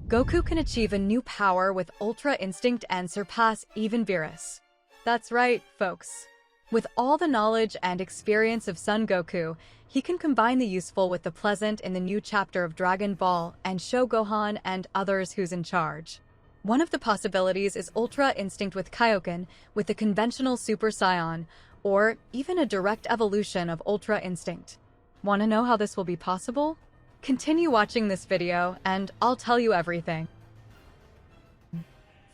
Goku can achieve a new power with Ultra Instinct and surpass even Beerus. That's right, folks. With all the knowledge and experience of Son Goku, he can combine the useful with the pleasant in the new chapter of Dragon Ball and show Gohan and others who's in charge. One of the possibilities is Ultra Instinct with Kaioken with the conventional Super Saiyan, or even a direct evolution of Ultra Instinct. Want to know how this will be possible? Continue watching this video and I'll tell you everything.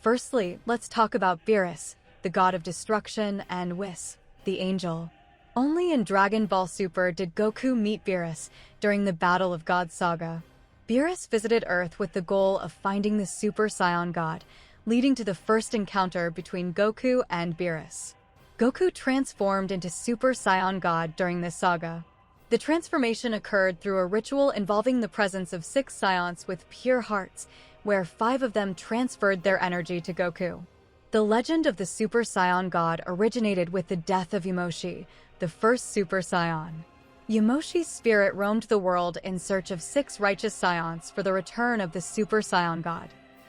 Firstly, let's talk about Beerus, the god of destruction, and Whis, the angel. Only in Dragon Ball Super did Goku meet Beerus during the Battle of God Saga. Beerus visited Earth with the goal of finding the Super Saiyan God, leading to the first encounter between Goku and Beerus. Goku transformed into Super Saiyan God during this saga. The transformation occurred through a ritual involving the presence of 6 Saiyans with pure hearts, where 5 of them transferred their energy to Goku. The legend of the Super Saiyan God originated with the death of Yamoshi, the first Super Saiyan. Yamoshi's spirit roamed the world in search of 6 righteous Saiyans for the return of the Super Saiyan God.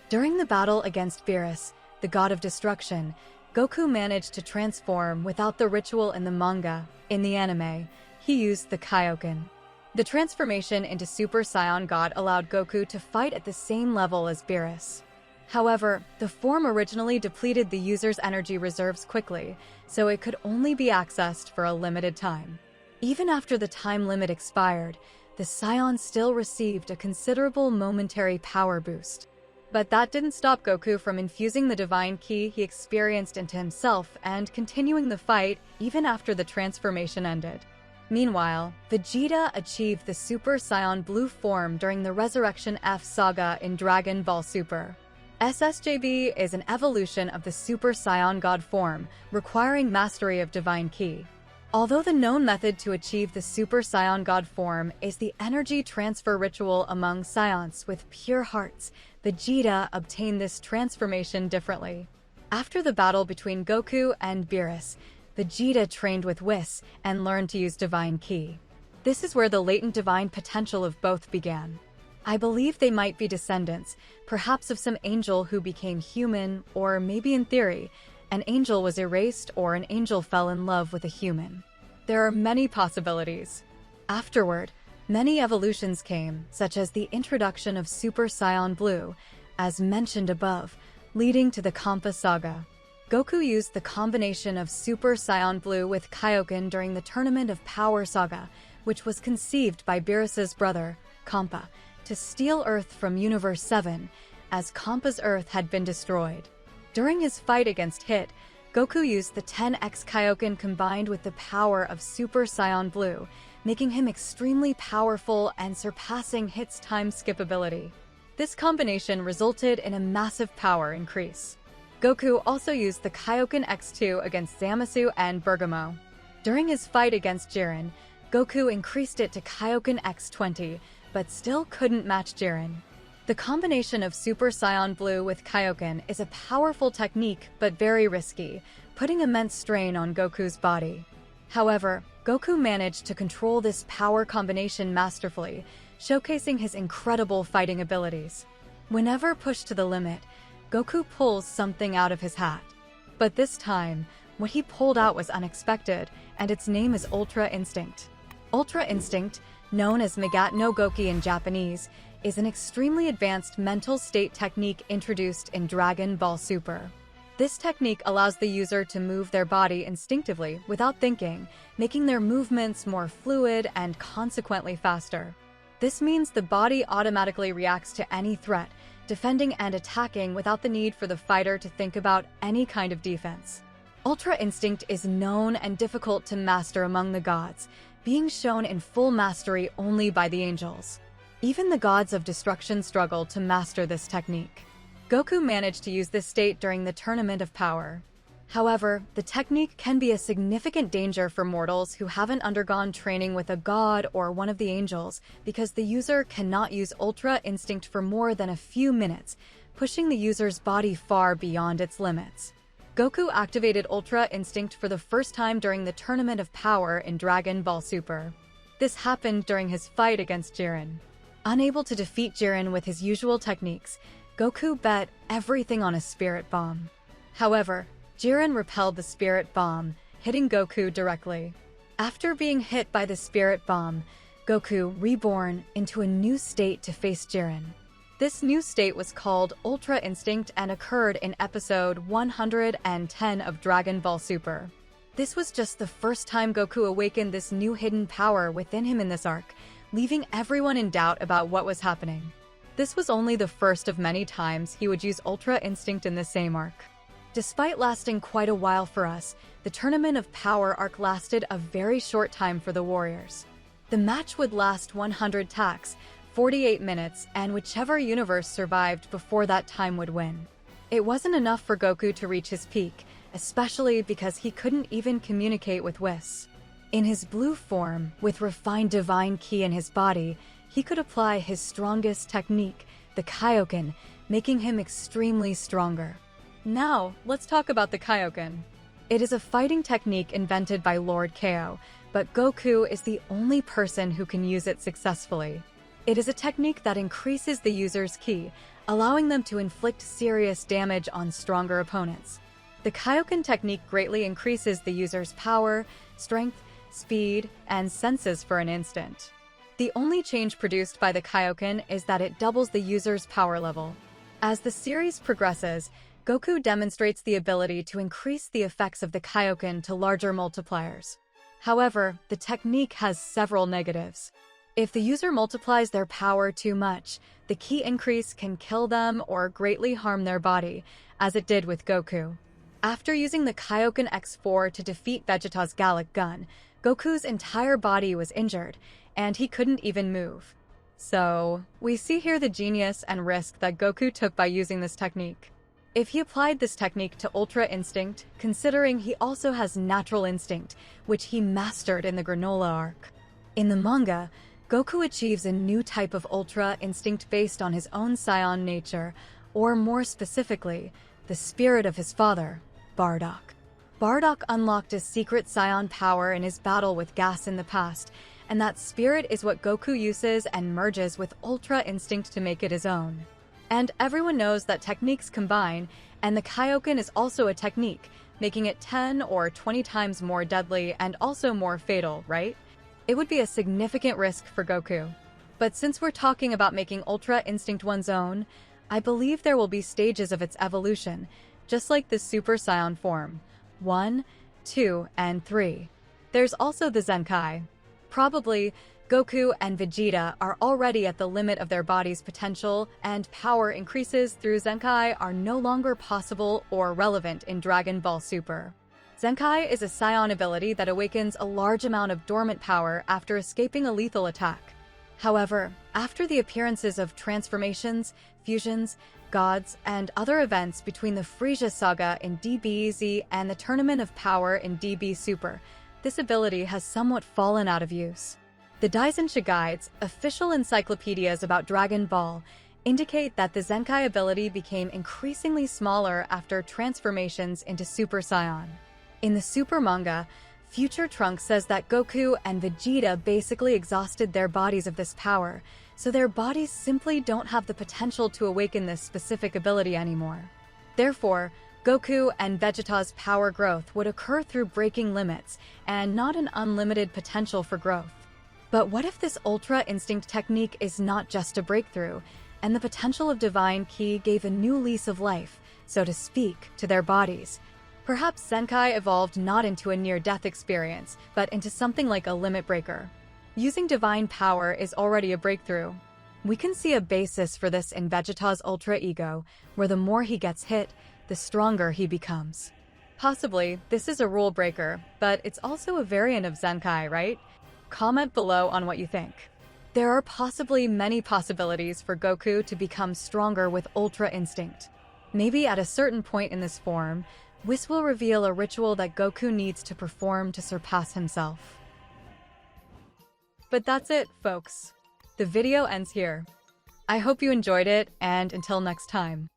During the battle against Beerus, the god of destruction, Goku managed to transform without the ritual in the manga. In the anime, he used the Kaioken. The transformation into Super Saiyan God allowed Goku to fight at the same level as Beerus. However, the form originally depleted the user's energy reserves quickly, so it could only be accessed for a limited time. Even after the time limit expired, the Saiyan still received a considerable momentary power boost. But that didn't stop Goku from infusing the divine ki he experienced into himself and continuing the fight even after the transformation ended. Meanwhile, Vegeta achieved the Super Saiyan Blue form during the Resurrection F saga in Dragon Ball Super. SSJB is an evolution of the Super Saiyan God form, requiring mastery of divine ki. Although the known method to achieve the Super Saiyan God form is the energy transfer ritual among Saiyans with pure hearts, Vegeta obtained this transformation differently. After the battle between Goku and Beerus, Vegeta trained with Whis and learned to use divine ki. This is where the latent divine potential of both began. I believe they might be descendants, perhaps of some angel who became human, or maybe in theory, an angel was erased or an angel fell in love with a human. There are many possibilities. Afterward, many evolutions came, such as the introduction of Super Saiyan Blue, as mentioned above, leading to the Kampa Saga. Goku used the combination of Super Saiyan Blue with Kaioken during the Tournament of Power Saga, which was conceived by Beerus's brother, Kampa, to steal Earth from Universe 7, as Kampa's Earth had been destroyed. During his fight against Hit, Goku used the 10x Kaioken combined with the power of Super Saiyan Blue, making him extremely powerful and surpassing Hit's time skip ability. This combination resulted in a massive power increase. Goku also used the Kaioken X2 against Zamasu and Bergamo. During his fight against Jiren, Goku increased it to Kaioken X20, but still couldn't match Jiren. The combination of Super Saiyan Blue with Kaioken is a powerful technique but very risky, putting immense strain on Goku's body. However, Goku managed to control this power combination masterfully, showcasing his incredible fighting abilities. Whenever pushed to the limit, Goku pulls something out of his hat. But this time, what he pulled out was unexpected, and its name is Ultra Instinct. Ultra Instinct, known as Magat no Goki in Japanese, is an extremely advanced mental state technique introduced in Dragon Ball Super. This technique allows the user to move their body instinctively without thinking, making their movements more fluid and consequently faster. This means the body automatically reacts to any threat, defending and attacking without the need for the fighter to think about any kind of defense. Ultra Instinct is known and difficult to master among the gods, being shown in full mastery only by the angels. Even the gods of destruction struggle to master this technique. Goku managed to use this state during the Tournament of Power. However, the technique can be a significant danger for mortals who haven't undergone training with a god or one of the angels, because the user cannot use Ultra Instinct for more than a few minutes, pushing the user's body far beyond its limits. Goku activated Ultra Instinct for the first time during the Tournament of Power in Dragon Ball Super. This happened during his fight against Jiren. Unable to defeat Jiren with his usual techniques, Goku bet everything on a spirit bomb. However, Jiren repelled the spirit bomb, hitting Goku directly. After being hit by the spirit bomb, Goku reborn into a new state to face Jiren. This new state was called Ultra Instinct and occurred in episode 110 of Dragon Ball Super. This was just the first time Goku awakened this new hidden power within him in this arc, leaving everyone in doubt about what was happening. This was only the first of many times he would use Ultra Instinct in the same arc. Despite lasting quite a while for us, the Tournament of Power arc lasted a very short time for the Warriors. The match would last 100 tacks, 48 minutes, and whichever universe survived before that time would win. It wasn't enough for Goku to reach his peak, especially because he couldn't even communicate with Whis. In his blue form, with refined divine ki in his body, he could apply his strongest technique, the Kaioken, making him extremely stronger. Now, let's talk about the Kaioken. It is a fighting technique invented by Lord Kao, but Goku is the only person who can use it successfully. It is a technique that increases the user's ki, allowing them to inflict serious damage on stronger opponents. The Kaioken technique greatly increases the user's power, strength, speed, and senses for an instant. The only change produced by the Kaioken is that it doubles the user's power level. As the series progresses, Goku demonstrates the ability to increase the effects of the Kaioken to larger multipliers. However, the technique has several negatives. If the user multiplies their power too much, the ki increase can kill them or greatly harm their body, as it did with Goku. After using the Kaioken X4 to defeat Vegeta's Gallic Gun, Goku's entire body was injured, and he couldn't even move. So, we see here the genius and risk that Goku took by using this technique. If he applied this technique to Ultra Instinct, considering he also has Natural Instinct, which he mastered in the Granola arc. In the manga, Goku achieves a new type of Ultra Instinct based on his own Saiyan nature, or more specifically, the spirit of his father, Bardock. Bardock unlocked a secret Saiyan power in his battle with Gas in the past, and that spirit is what Goku uses and merges with Ultra Instinct to make it his own. And everyone knows that techniques combine, and the Kaioken is also a technique, making it 10 or 20 times more deadly and also more fatal, right? It would be a significant risk for Goku. But since we're talking about making Ultra Instinct one's own, I believe there will be stages of its evolution, just like the Super Saiyan form. 1, 2, and 3. There's also the Zenkai. Probably, Goku and Vegeta are already at the limit of their body's potential, and power increases through Zenkai are no longer possible or relevant in Dragon Ball Super. Zenkai is a Saiyan ability that awakens a large amount of dormant power after escaping a lethal attack. However, after the appearances of transformations, fusions, gods, and other events between the Frieza Saga in DBZ and the Tournament of Power in DB Super, this ability has somewhat fallen out of use. The Daisensha Guides, official encyclopedias about Dragon Ball, indicate that the Zenkai ability became increasingly smaller after transformations into Super Saiyan. In the Super manga, Future Trunks says that Goku and Vegeta basically exhausted their bodies of this power, so their bodies simply don't have the potential to awaken this specific ability anymore. Therefore, Goku and Vegeta's power growth would occur through breaking limits, and not an unlimited potential for growth. But what if this Ultra Instinct technique is not just a breakthrough, and the potential of divine ki gave a new lease of life, so to speak, to their bodies? Perhaps Zenkai evolved not into a near-death experience, but into something like a limit breaker. Using divine power is already a breakthrough. We can see a basis for this in Vegeta's Ultra Ego, where the more he gets hit, the stronger he becomes. Possibly, this is a rule breaker, but it's also a variant of Zenkai, right? Comment below on what you think. There are possibly many possibilities for Goku to become stronger with Ultra Instinct. Maybe at a certain point in this form, Whis will reveal a ritual that Goku needs to perform to surpass himself. But that's it, folks. The video ends here. I hope you enjoyed it, and until next time.